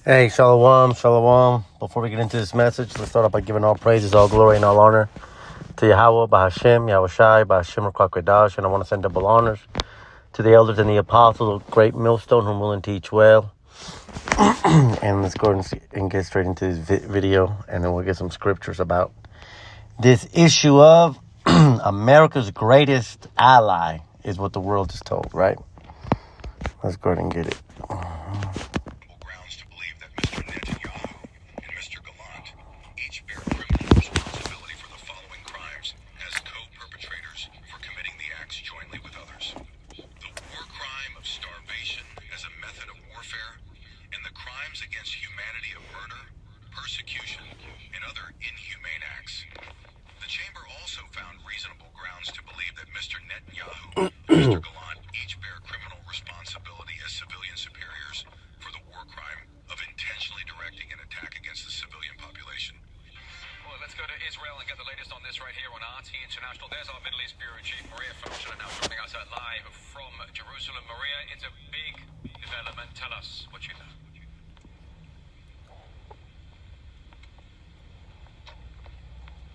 Hey, shalom, shalom. Before we get into this message, let's start off by giving all praises, all glory, and all honor to Yahweh, Bahashem, Yahweh Shai, Bahashem, Rakwakwadash, and I want to send double honors to the elders and the apostles of Great Millstone who are willing to teach well. And let's go and get straight into this video, and then we'll get some scriptures about this issue of America's greatest ally is what the world is told, right? Let's go ahead and get it. Grounds to believe that Mr. Netanyahu and Mr. Gallant each bear criminal responsibility for the following crimes as co-perpetrators for committing the acts jointly with others. The war crime of starvation as a method of warfare, and the crimes against humanity of murder, persecution, and other inhumane acts. The chamber also found reasonable grounds to believe that Mr. Netanyahu and Mr. Gallant each bear criminal responsibility as civilian superiors for the war crime of intentionally directing an attack against the civilian population. Well, let's go to Israel and get the latest on this right here on RT International. There's our Middle East Bureau Chief, Maria Felsher, now joining us live from Jerusalem. Maria, it's a big development. Tell us what you know.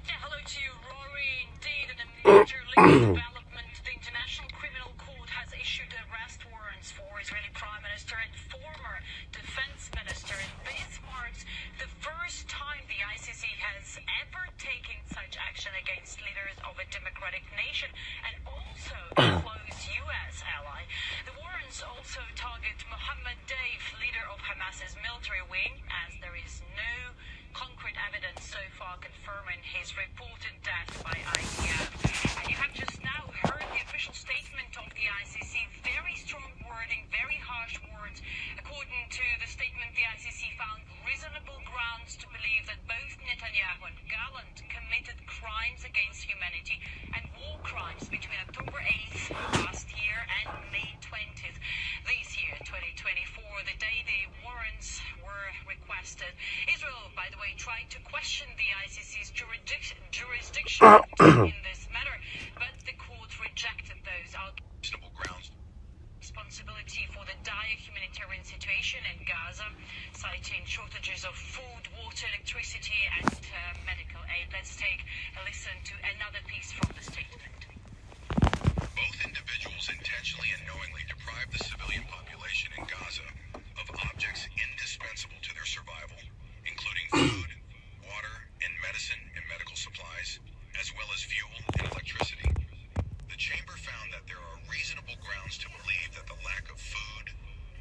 Yeah, hello to you, Rory. Indeed, in a major legal development, the International Criminal Court has issued arrest warrants for Israeli Prime Minister and former Defense Minister. And this marks the first time the ICC has ever taken such action against leaders of a democratic nation and also a close U.S. ally. The warrants also target Mohammed Deif, leader of Hamas's military wing, as there is no concrete evidence so far confirming his reported death by IDF. And you have just now heard the official statement of the ICC. Very strong wording, very harsh words. According to the statement, the ICC found reasonable grounds to believe that both Netanyahu and Gallant committed crimes against humanity and war crimes between October 8th last year and May 20th this year, 2024, the day the warrants were requested. Israel, by the way, tried to question the ICC's jurisdiction in this matter, but the court rejected those Reasonable grounds. responsibility for the dire humanitarian situation in Gaza, citing shortages of food, water, electricity, and medical aid. Let's take a listen to another piece from the statement. Both individuals intentionally and knowingly deprive the civilian population in Gaza of objects indispensable to their survival, including food, water, and medicine and medical supplies, as well as fuel and electricity. The chamber found that there are reasonable grounds to believe that the lack of food,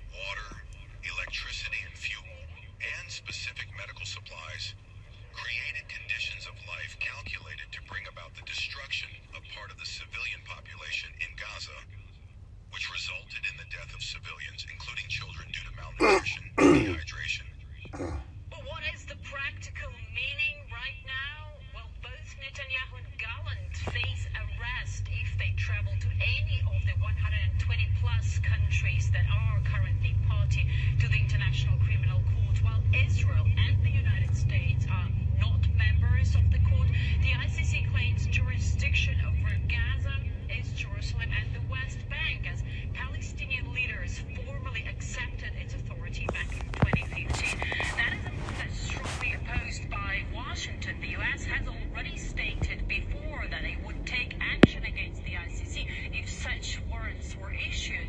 water, electricity, and fuel, and specific medical supplies created conditions of life calculated to bring about the destruction of part of the civilian population in Gaza, which resulted in the death of civilians, including children, due to malnutrition and dehydration. But what is the practical meaning right now? Well, both Netanyahu and Gallant face arrest if they travel to any of the 120 plus countries that are currently party to the International Criminal Court, while Israel and the United States are not members of the court. The ICC claims jurisdiction over Gaza, East Jerusalem, and the West Bank as Palestinian leaders formally accepted its authority back in 2015. That is a move that's strongly opposed by Washington. The U.S. has already stated before that it would take action against the ICC if such warrants were issued.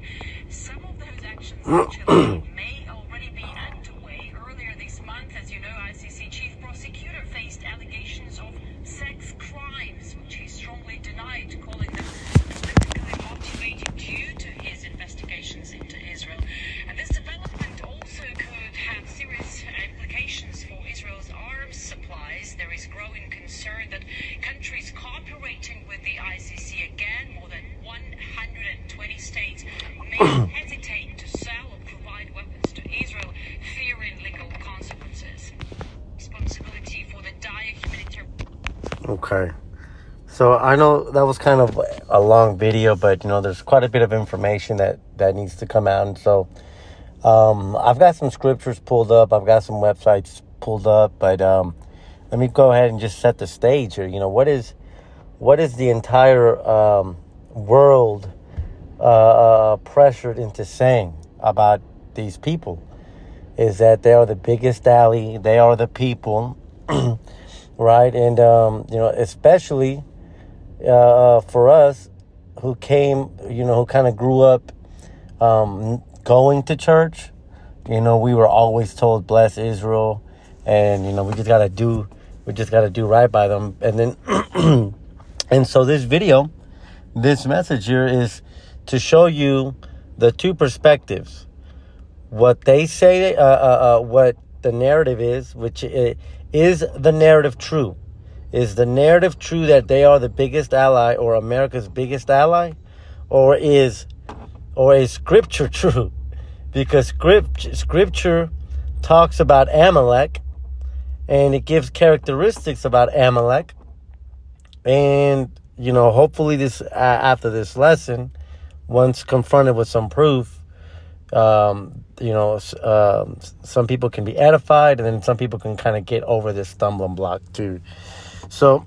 Some of those actions actually may already be underway. Earlier this month, as you know, ICC chief prosecutor faced allegations of sex crimes, which he strongly denied, calling them politically motivated due to his investigations into Israel. And this development also could have serious implications for Israel's arms supplies. There is growing concern that countries cooperating with the ICC, again, more than 120 states, may hesitate to sell or provide weapons to Israel, fearing legal consequences. Responsibility for the dire humanitarian. Okay. So I know that was kind of a long video, but there's quite a bit of information that needs to come out. And so I've got some scriptures pulled up. I've got some websites pulled up, but let me go ahead and just set the stage here. What is the entire world pressured into saying about these people? is that they are the biggest ally. They are the people, right? And, especially for us who came, who kind of grew up going to church. We were always told, bless Israel. And, we just got to do right by them. And then, and so this message here is to show you the two perspectives. What they say, what the narrative is, which is the narrative true? Is the narrative true that they are the biggest ally or America's biggest ally? Or is Scripture true? Because Scripture talks about Amalek, and it gives characteristics about Amalek. And, hopefully after this lesson, once confronted with some proof, some people can be edified, and then some people can kind of get over this stumbling block too. So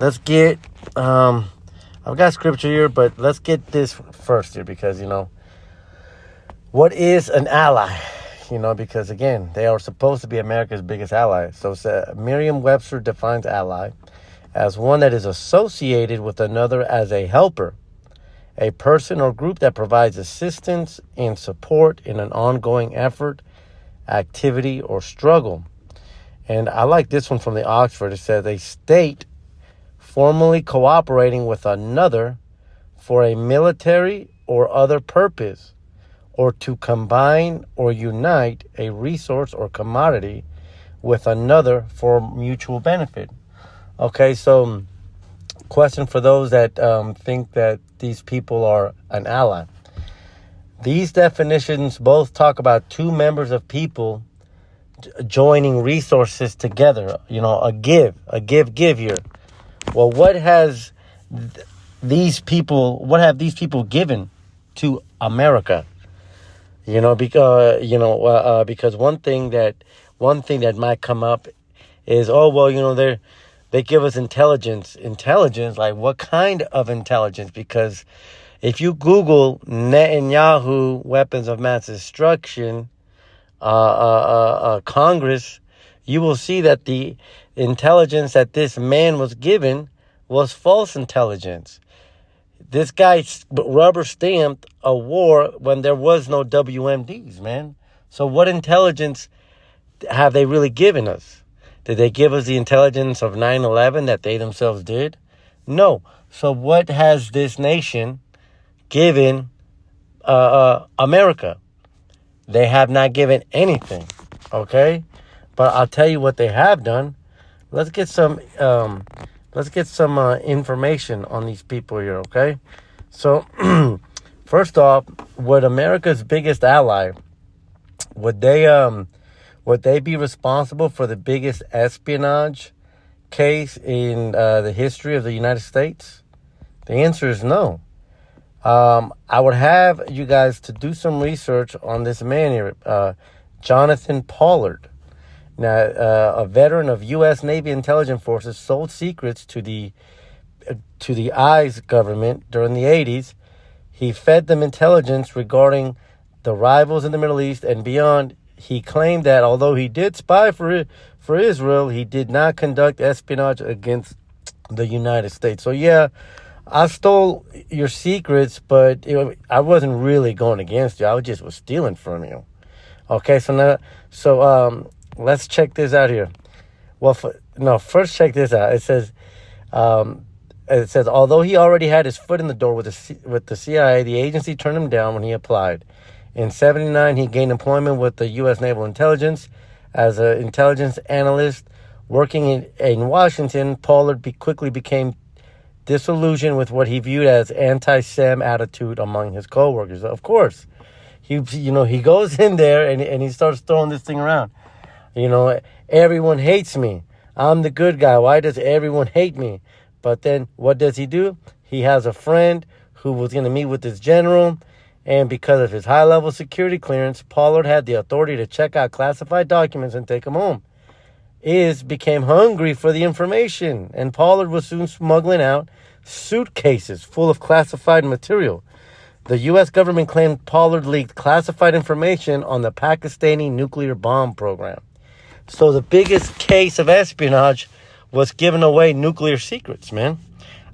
let's get, I've got scripture here, but let's get this first here because, what is an ally? Because again, they are supposed to be America's biggest ally. So Merriam-Webster defines ally as one that is associated with another as a helper, a person or group that provides assistance and support in an ongoing effort, activity, or struggle. And I like this one from the Oxford. It says a state formally cooperating with another for a military or other purpose, or to combine or unite a resource or commodity with another for mutual benefit. Okay, so question for those that think that these people are an ally. These definitions both talk about two members of people joining resources together, a give here. Well, what have these people given to America? Because one thing that might come up is, they give us intelligence, like what kind of intelligence? Because if you Google Netanyahu weapons of mass destruction, Congress, you will see that the intelligence that this man was given was false intelligence. This guy rubber stamped a war when there was no WMDs, man. So what intelligence have they really given us? Did they give us the intelligence of 9/11 that they themselves did? No. So what has this nation given America? They have not given anything, okay? But I'll tell you what they have done. Let's get some information on these people here, okay? So, first off, would America's biggest ally, would they be responsible for the biggest espionage case in the history of the United States? The answer is no. I would have you guys to do some research on this man here, Jonathan Pollard. Now, a veteran of U.S. Navy intelligence forces, sold secrets to the ICE government during the 80s. He fed them intelligence regarding the rivals in the Middle East and beyond. He claimed that although he did spy for Israel, he did not conduct espionage against the United States. So yeah, I stole your secrets, but I wasn't really going against you. I just was stealing from you. Okay, so let's check this out here. Well, first check this out. It says, although he already had his foot in the door with the CIA, the agency turned him down when he applied. In 1979, he gained employment with the U.S. Naval Intelligence as an intelligence analyst. Working in Washington, Pollard quickly became disillusioned with what he viewed as anti-Sem attitude among his coworkers. Of course, he goes in there and he starts throwing this thing around. Everyone hates me. I'm the good guy. Why does everyone hate me? But then what does he do? He has a friend who was going to meet with this general, and because of his high-level security clearance, Pollard had the authority to check out classified documents and take them home. Became hungry for the information, and Pollard was soon smuggling out suitcases full of classified material. The U.S. government claimed Pollard leaked classified information on the Pakistani nuclear bomb program. So the biggest case of espionage was giving away nuclear secrets, man.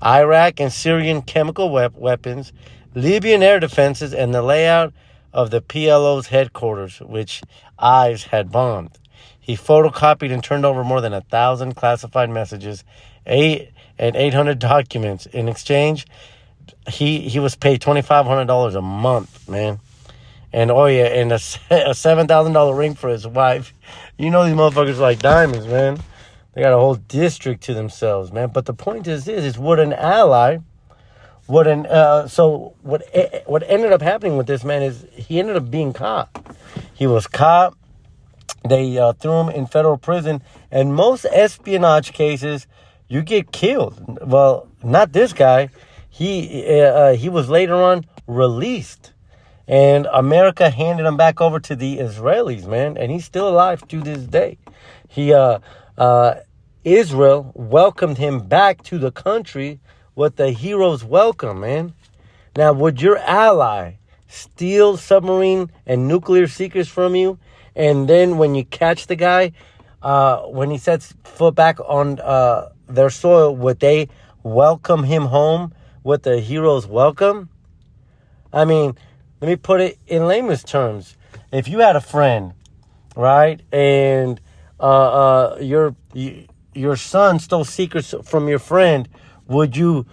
Iraq and Syrian chemical weapons, Libyan air defenses, and the layout of the PLO's headquarters, which Ives had bombed. He photocopied and turned over more than 1,000 classified messages, 800 documents. In exchange, he was paid $2,500 a month, man. And oh yeah, and a $7,000 ring for his wife. You know these motherfuckers like diamonds, man. They got a whole district to themselves, man. But the point is this: is would an ally, what ended up happening with this man is he ended up being caught. He was caught. They threw him in federal prison. And most espionage cases, you get killed. Well, not this guy. He was later on released. And America handed him back over to the Israelis, man. And he's still alive to this day. Israel welcomed him back to the country with the hero's welcome, man. Now, would your ally steal submarine and nuclear secrets from you? And then when you catch the guy, when he sets foot back on their soil, would they welcome him home with the hero's welcome? I mean, let me put it in layman's terms. If you had a friend, right, and your son stole secrets from your friend, would you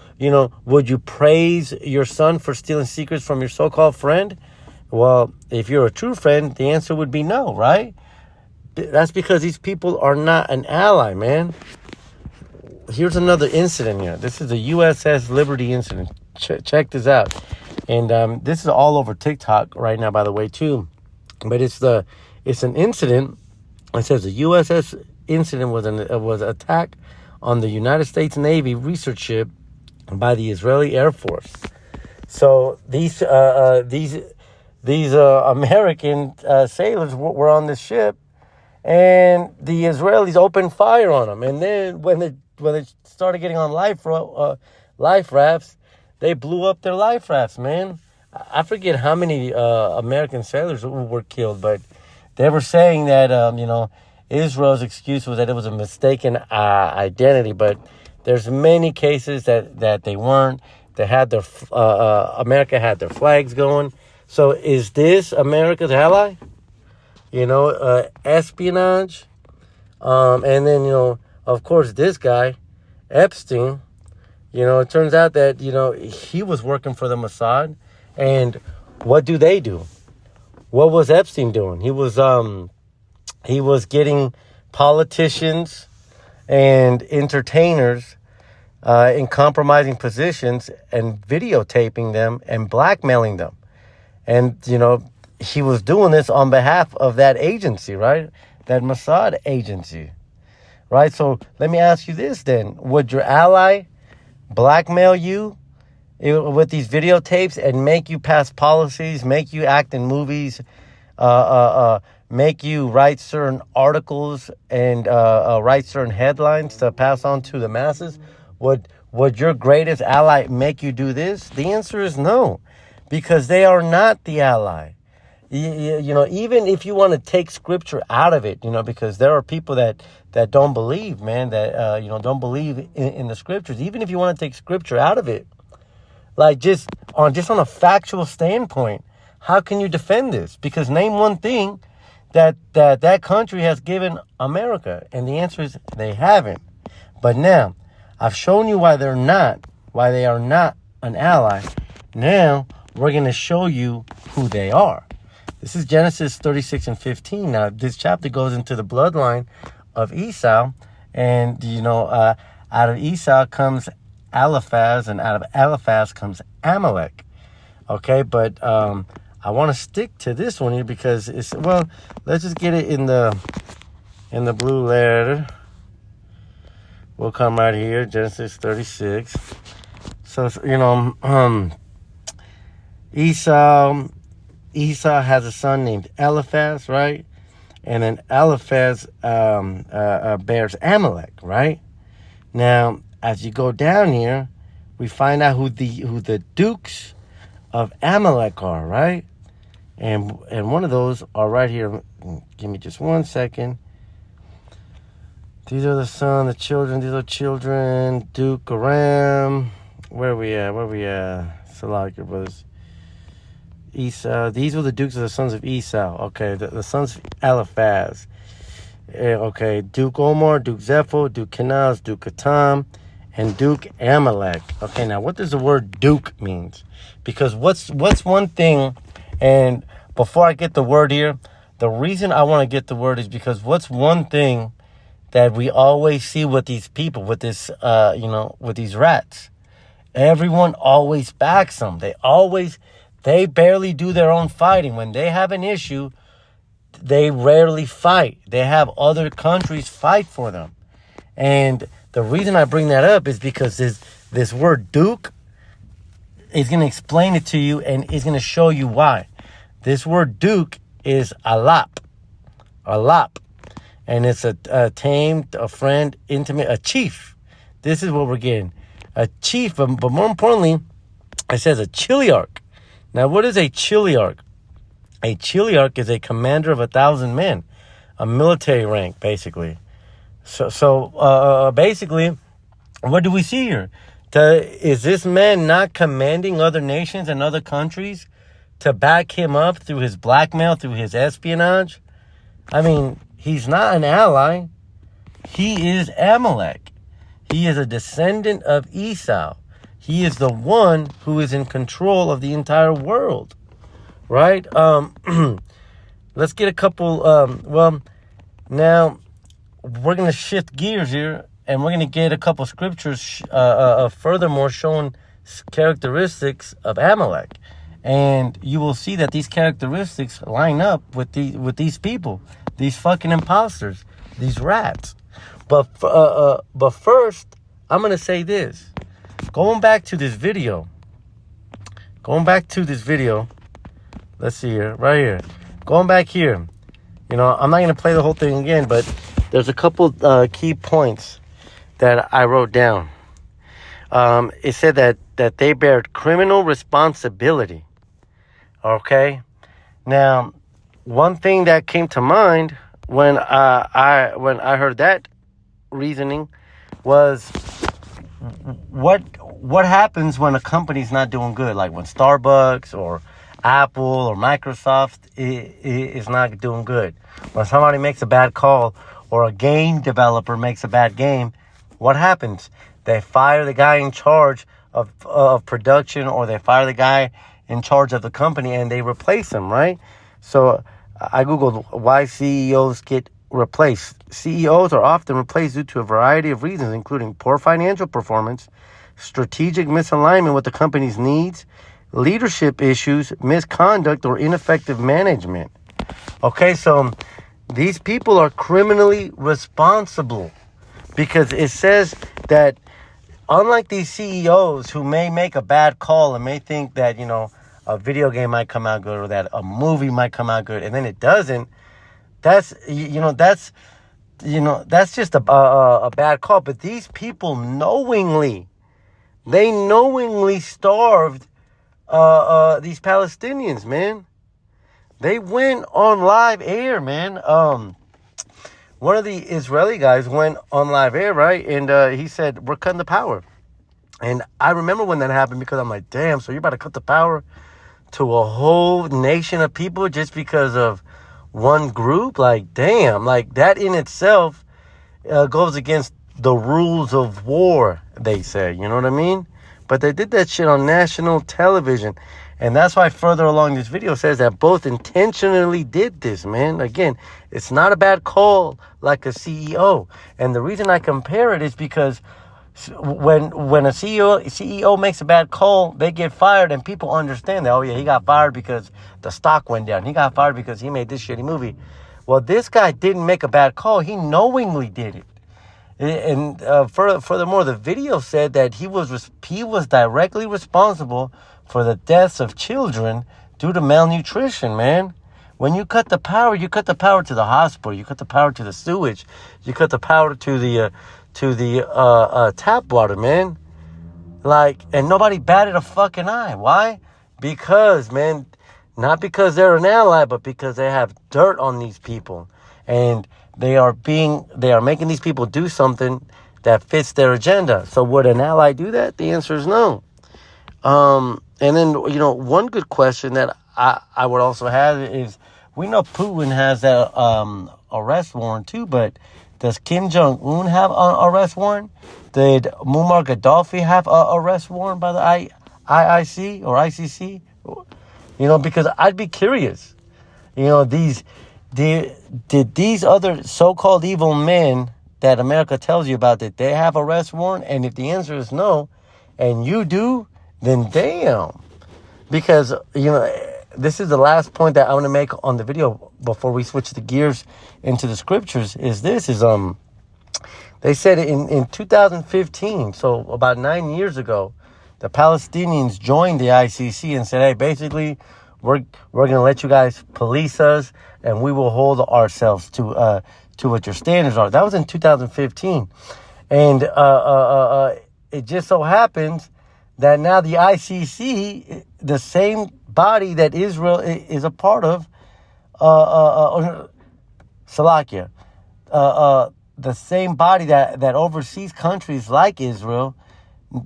praise your son for stealing secrets from your so-called friend? Well, if you're a true friend, the answer would be no, right? That's because these people are not an ally, man. Here's another incident here. This is the USS Liberty incident. Check this out. And this is all over TikTok right now, by the way, too. But it's an incident. It says the USS incident was an attack on the United States Navy research ship by the Israeli Air Force. So these American sailors were on this ship, and the Israelis opened fire on them. And then when they started getting on life rafts, they blew up their life rafts, man. I forget how many American sailors were killed, but they were saying that Israel's excuse was that it was a mistaken identity. But there's many cases that they weren't. They had their America had their flags going. So is this America's ally? Espionage. And then, of course, this guy, Epstein, it turns out that, he was working for the Mossad. And what do they do? What was Epstein doing? He was getting politicians and entertainers in compromising positions and videotaping them and blackmailing them. And, he was doing this on behalf of that agency, right? That Mossad agency, right? So let me ask you this then. Would your ally blackmail you with these videotapes and make you pass policies, make you act in movies, make you write certain articles and write certain headlines to pass on to the masses? Would your greatest ally make you do this? The answer is no, because they are not the ally. Even if you want to take scripture out of it, because there are people that don't believe, man, that, don't believe in the scriptures. Even if you want to take scripture out of it, like just on a factual standpoint, how can you defend this? Because name one thing that country has given America, and the answer is they haven't. But now, I've shown you why they are not an ally. Now, we're going to show you who they are. This is Genesis 36 and 15. Now, this chapter goes into the bloodline of Esau. And, out of Esau comes Eliphaz, and out of Eliphaz comes Amalek. Okay, but I want to stick to this one here because let's just get it in the blue letter. We'll come right here, Genesis 36. So, Esau has a son named Eliphaz, right? And then Eliphaz bears Amalek, right? Now, as you go down here, we find out who the dukes of Amalek are, right? And one of those are right here. Give me just 1 second. These are the son, the children. These are children. Duke, Aram. Where we at? Salakia brothers. Esau. These were the dukes of the sons of Esau. Okay, the sons of Eliphaz. Okay, Duke Omar, Duke Zepho, Duke Kenaz, Duke Katam, and Duke Amalek. Okay, now what does the word Duke means? Because what's one thing, and before I get the word here, the reason I want to get the word is because what's one thing that we always see with these people, with this, with these rats? Everyone always backs them. They barely do their own fighting. When they have an issue, they rarely fight. They have other countries fight for them. And the reason I bring that up is because this word Duke is going to explain it to you and is going to show you why. This word Duke is alap. And it's a tamed, a friend, intimate, a chief. This is what we're getting. A chief, but more importantly, it says a chiliarch. Now, what is a chiliarch? A chiliarch is a commander of 1,000 men, a military rank, basically. So basically, what do we see here? Is this man not commanding other nations and other countries to back him up through his blackmail, through his espionage? I mean, he's not an ally. He is Amalek. He is a descendant of Esau. He is the one who is in control of the entire world. Right? Let's get a couple, now we're going to shift gears here and we're going to get a couple scriptures furthermore showing characteristics of Amalek. And you will see that these characteristics line up with these people, these fucking imposters, these rats. But first, I'm going to say this. Going back to this video. Let's see here, right here. Going back here. I'm not going to play the whole thing again, but there's a couple key points that I wrote down. It said that they bear criminal responsibility. Okay? Now, one thing that came to mind when I heard that reasoning was what happens when a company's not doing good, like when Starbucks or Apple or Microsoft is not doing good. When somebody makes a bad call or a game developer makes a bad game, what happens? They fire the guy in charge of production, or they fire the guy in charge of the company and they replace him, right? So I Googled why CEOs get replaced. CEOs are often replaced due to a variety of reasons, including poor financial performance, strategic misalignment with the company's needs, leadership issues, misconduct, or ineffective management. Okay, so these people are criminally responsible because it says that unlike these CEOs who may make a bad call and may think that, a video game might come out good or that a movie might come out good and then it doesn't, that's just a bad call. But these people knowingly starved these Palestinians, man. They went on live air, man. One of the Israeli guys went on live air, right? And he said, we're cutting the power. And I remember when that happened because I'm like, damn, so you're about to cut the power to a whole nation of people just because of one group? Like, damn, like that in itself goes against the rules of war, they say. You know what I mean? But they did that shit on national television. And that's why further along this video says that both intentionally did this, man. Again, it's not a bad call like a CEO. And the reason I compare it is because when a CEO makes a bad call, they get fired and people understand that, oh yeah, he got fired because the stock went down. He got fired because he made this shitty movie. Well, this guy didn't make a bad call. He knowingly did it. And furthermore, the video said that he was directly responsible for the deaths of children due to malnutrition, man. When you cut the power to the hospital, you cut the power to the sewage, you cut the power to the tap water, man. Like, and nobody batted a fucking eye. Why? Because, man, not because they're an ally, but because they have dirt on these people. And they are making these people do something that fits their agenda. So would an ally do that? The answer is no. And then, one good question that I would also have is, we know Putin has that arrest warrant too, but does Kim Jong-un have an arrest warrant? Did Muammar Gaddafi have an arrest warrant by the IIC or ICC? Because I'd be curious. Did these other so-called evil men that America tells you about, did they have arrest warrant? And if the answer is no, and you do, then damn. Because, this is the last point that I want to make on the video before we switch the gears into the scriptures, they said in 2015, so about 9 years ago, the Palestinians joined the ICC and said, hey, basically, we're going to let you guys police us, and we will hold ourselves to what your standards are. That was in 2015. And it just so happens that now the ICC, the same body that Israel is a part of, Salakia, the same body that oversees countries like Israel,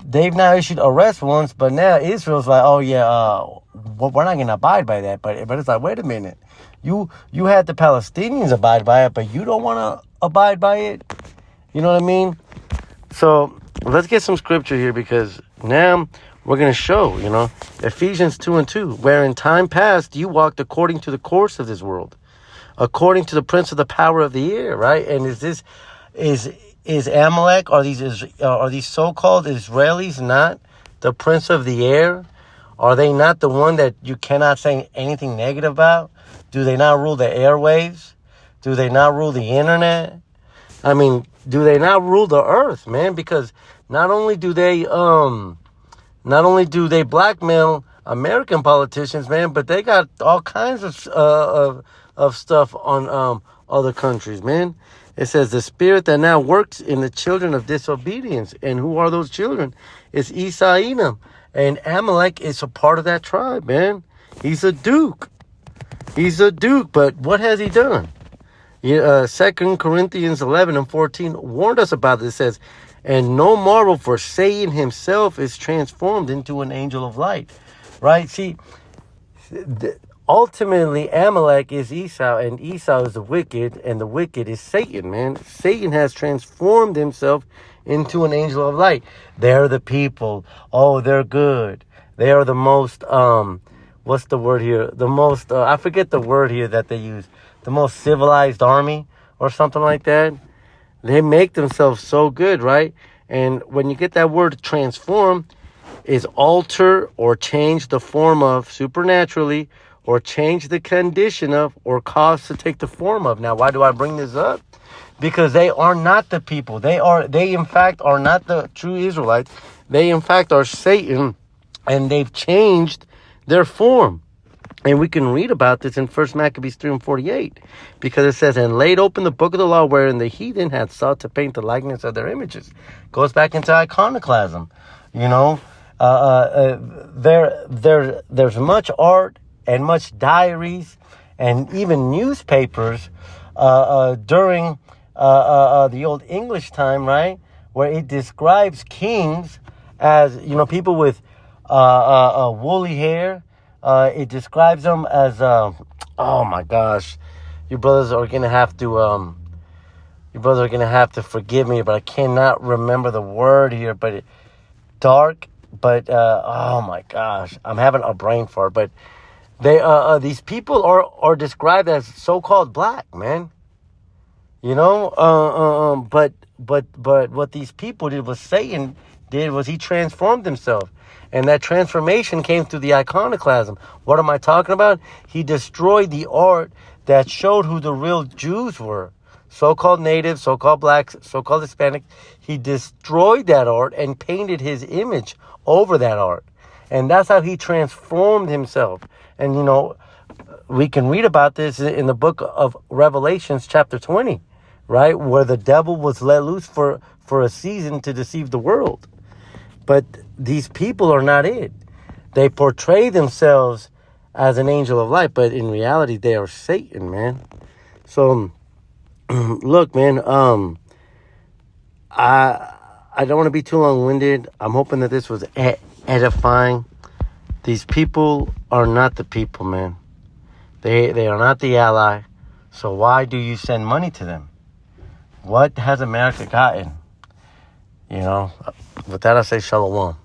they've now issued arrest warrants, but now Israel's like, oh yeah, we're not going to abide by that. But it's like, wait a minute, you had the Palestinians abide by it, but you don't want to abide by it. You know what I mean? So let's get some scripture here, because now we're going to show, Ephesians 2:2, where in time past you walked according to the course of this world, according to the prince of the power of the air, right? And is Amalek, are these so-called Israelis not the prince of the air? Are they not the one that you cannot say anything negative about? Do they not rule the airwaves? Do they not rule the internet? I mean, do they not rule the earth, man? Because not only do they blackmail American politicians, man, but they got all kinds of stuff on other countries, man. It says the spirit that now works in the children of disobedience. And who are those children? It's Esau, Edom. And Amalek is a part of that tribe, man. He's a duke. But what has he done? 2 Corinthians 11:14 warned us about this. It says, and no marvel, for Satan himself is transformed into an angel of light. Right? See, ultimately, Amalek is Esau, and Esau is the wicked, and the wicked is Satan, man. Satan has transformed himself into an angel of light. They're the people. Oh, they're good. They are the most, what's the word here? The most, I forget the word here that they use. The most civilized army or something like that. They make themselves so good, right? And when you get that word transform, is alter or change the form of supernaturally, or change the condition of, or cause to take the form of. Now, why do I bring this up? Because they are not the people. They in fact are not the true Israelites. They in fact are Satan, and they've changed their form. And we can read about this in 1 Maccabees 3:48, because it says, and laid open the book of the law, wherein the heathen had sought to paint the likeness of their images. Goes back into iconoclasm. There's much art and much diaries and even newspapers during the Old English time, right, where it describes kings as, people with woolly hair. It describes them as, oh my gosh, you brothers are gonna have to forgive me, but I cannot remember the word here. But dark, but oh my gosh, I'm having a brain fart. But they these people are described as so-called black, man. But what these people did, was Satan did, was he transformed himself. And that transformation came through the iconoclasm. What am I talking about? He destroyed the art that showed who the real Jews were. So-called natives, so-called blacks, so-called Hispanic. He destroyed that art and painted his image over that art. And that's how he transformed himself. And, we can read about this in the book of Revelations chapter 20, right? Where the devil was let loose for a season to deceive the world. But these people are not it. they portray themselves as an angel of light, but in reality, they are Satan, man. So, look, man, I don't want to be too long-winded. I'm hoping that this was edifying. These people are not the people, man. They are not the ally. So why do you send money to them? What has America gotten? You know, with that, I say shalom.